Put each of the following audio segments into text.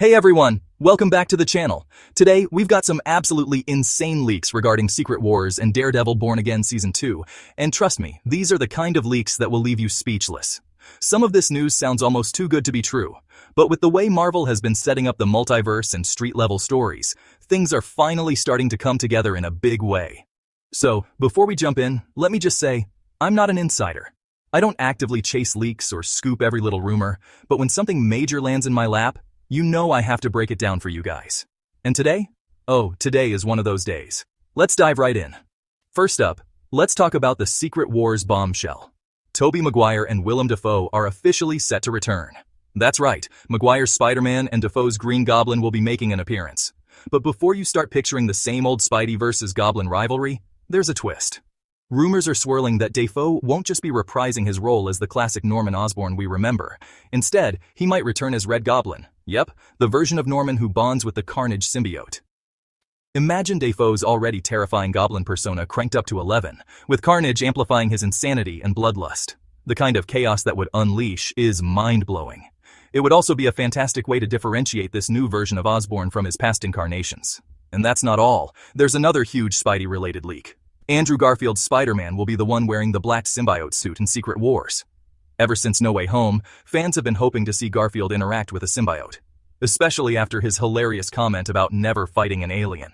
Hey everyone, welcome back to the channel. Today, we've got some absolutely insane leaks regarding Secret Wars and Daredevil Born Again Season 2, and trust me, these are the kind of leaks that will leave you speechless. Some of this news sounds almost too good to be true, but with the way Marvel has been setting up the multiverse and street-level stories, things are finally starting to come together in a big way. So, before we jump in, let me just say, I'm not an insider. I don't actively chase leaks or scoop every little rumor, but when something major lands in my lap, you know I have to break it down for you guys. And today? Oh, today is one of those days. Let's dive right in. First up, let's talk about the Secret Wars bombshell. Tobey Maguire and Willem Dafoe are officially set to return. That's right, Maguire's Spider-Man and Dafoe's Green Goblin will be making an appearance. But before you start picturing the same old Spidey versus Goblin rivalry, there's a twist. Rumors are swirling that Dafoe won't just be reprising his role as the classic Norman Osborn we remember. Instead, he might return as Red Goblin. Yep, the version of Norman who bonds with the Carnage symbiote. Imagine Dafoe's already terrifying Goblin persona cranked up to 11, with Carnage amplifying his insanity and bloodlust. The kind of chaos that would unleash is mind-blowing. It would also be a fantastic way to differentiate this new version of Osborn from his past incarnations. And that's not all. There's another huge Spidey-related leak. Andrew Garfield's Spider-Man will be the one wearing the black symbiote suit in Secret Wars. Ever since No Way Home, fans have been hoping to see Garfield interact with a symbiote, especially after his hilarious comment about never fighting an alien.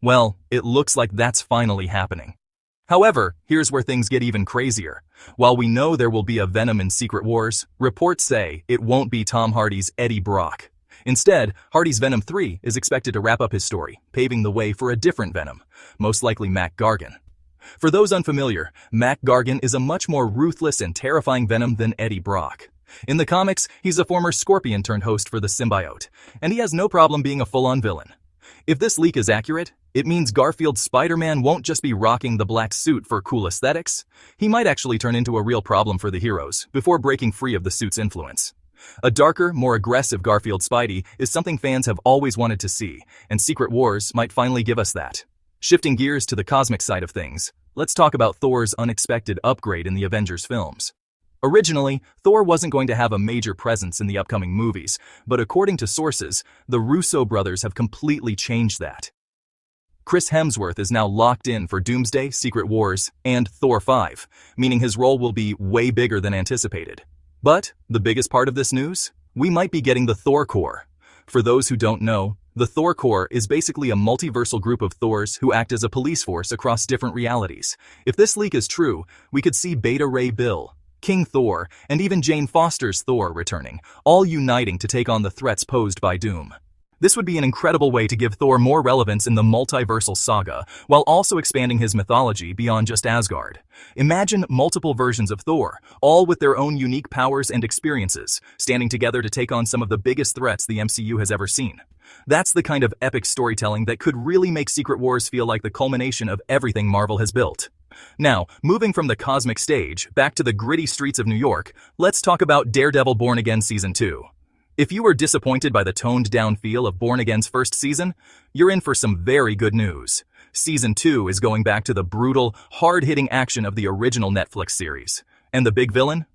Well, it looks like that's finally happening. However, here's where things get even crazier. While we know there will be a Venom in Secret Wars, reports say it won't be Tom Hardy's Eddie Brock. Instead, Hardy's Venom 3 is expected to wrap up his story, paving the way for a different Venom, most likely Matt Gargan. For those unfamiliar, Matt Gargan is a much more ruthless and terrifying Venom than Eddie Brock. In the comics, he's a former Scorpion-turned-host for the symbiote, and he has no problem being a full-on villain. If this leak is accurate, it means Garfield's Spider-Man won't just be rocking the black suit for cool aesthetics. He might actually turn into a real problem for the heroes before breaking free of the suit's influence. A darker, more aggressive Garfield Spidey is something fans have always wanted to see, and Secret Wars might finally give us that. Shifting gears to the cosmic side of things, let's talk about Thor's unexpected upgrade in the Avengers films. Originally, Thor wasn't going to have a major presence in the upcoming movies, but according to sources, the Russo brothers have completely changed that. Chris Hemsworth is now locked in for Doomsday, Secret Wars, and Thor 5, meaning his role will be way bigger than anticipated. But the biggest part of this news? We might be getting the Thor Corps. For those who don't know, the Thor Corps is basically a multiversal group of Thors who act as a police force across different realities. If this leak is true, we could see Beta Ray Bill, King Thor, and even Jane Foster's Thor returning, all uniting to take on the threats posed by Doom. This would be an incredible way to give Thor more relevance in the multiversal saga, while also expanding his mythology beyond just Asgard. Imagine multiple versions of Thor, all with their own unique powers and experiences, standing together to take on some of the biggest threats the MCU has ever seen. That's the kind of epic storytelling that could really make Secret Wars feel like the culmination of everything Marvel has built. Now, moving from the cosmic stage back to the gritty streets of New York, let's talk about Daredevil Born Again Season 2. If you were disappointed by the toned-down feel of Born Again's first season, you're in for some very good news. Season 2 is going back to the brutal, hard-hitting action of the original Netflix series. And the big villain?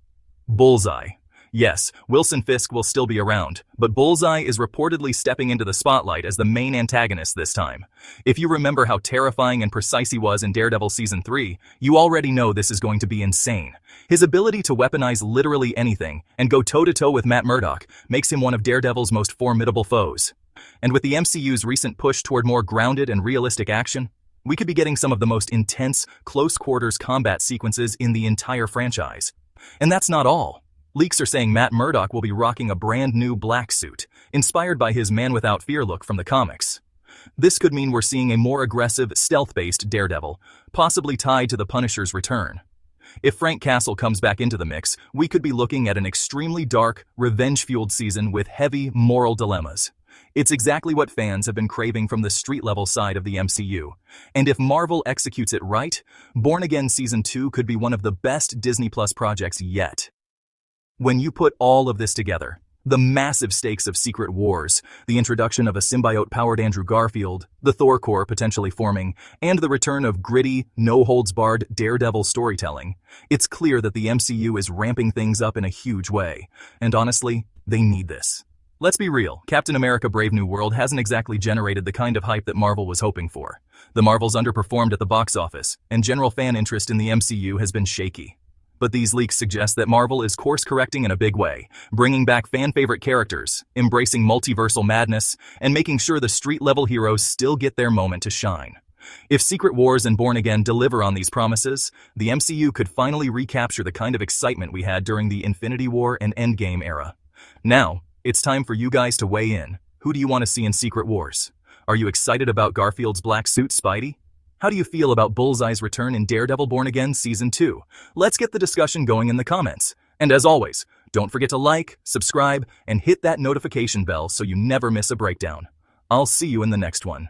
Bullseye. Yes, Wilson Fisk will still be around, but Bullseye is reportedly stepping into the spotlight as the main antagonist this time. If you remember how terrifying and precise he was in Daredevil Season 3, you already know this is going to be insane. His ability to weaponize literally anything and go toe-to-toe with Matt Murdock makes him one of Daredevil's most formidable foes. And with the MCU's recent push toward more grounded and realistic action, we could be getting some of the most intense, close-quarters combat sequences in the entire franchise. And that's not all. Leaks are saying Matt Murdock will be rocking a brand new black suit, inspired by his Man Without Fear look from the comics. This could mean we're seeing a more aggressive, stealth-based Daredevil, possibly tied to the Punisher's return. If Frank Castle comes back into the mix, we could be looking at an extremely dark, revenge-fueled season with heavy moral dilemmas. It's exactly what fans have been craving from the street-level side of the MCU. And if Marvel executes it right, Born Again Season 2 could be one of the best Disney Plus projects yet. When you put all of this together, the massive stakes of Secret Wars, the introduction of a symbiote-powered Andrew Garfield, the Thor Corps potentially forming, and the return of gritty, no-holds-barred Daredevil storytelling, it's clear that the MCU is ramping things up in a huge way. And honestly, they need this. Let's be real, Captain America Brave New World hasn't exactly generated the kind of hype that Marvel was hoping for. The Marvels underperformed at the box office, and general fan interest in the MCU has been shaky. But these leaks suggest that Marvel is course-correcting in a big way, bringing back fan-favorite characters, embracing multiversal madness, and making sure the street-level heroes still get their moment to shine. If Secret Wars and Born Again deliver on these promises, the MCU could finally recapture the kind of excitement we had during the Infinity War and Endgame era. Now, it's time for you guys to weigh in. Who do you want to see in Secret Wars? Are you excited about Garfield's black suit Spidey? How do you feel about Bullseye's return in Daredevil Born Again Season 2? Let's get the discussion going in the comments. And as always, don't forget to like, subscribe, and hit that notification bell so you never miss a breakdown. I'll see you in the next one.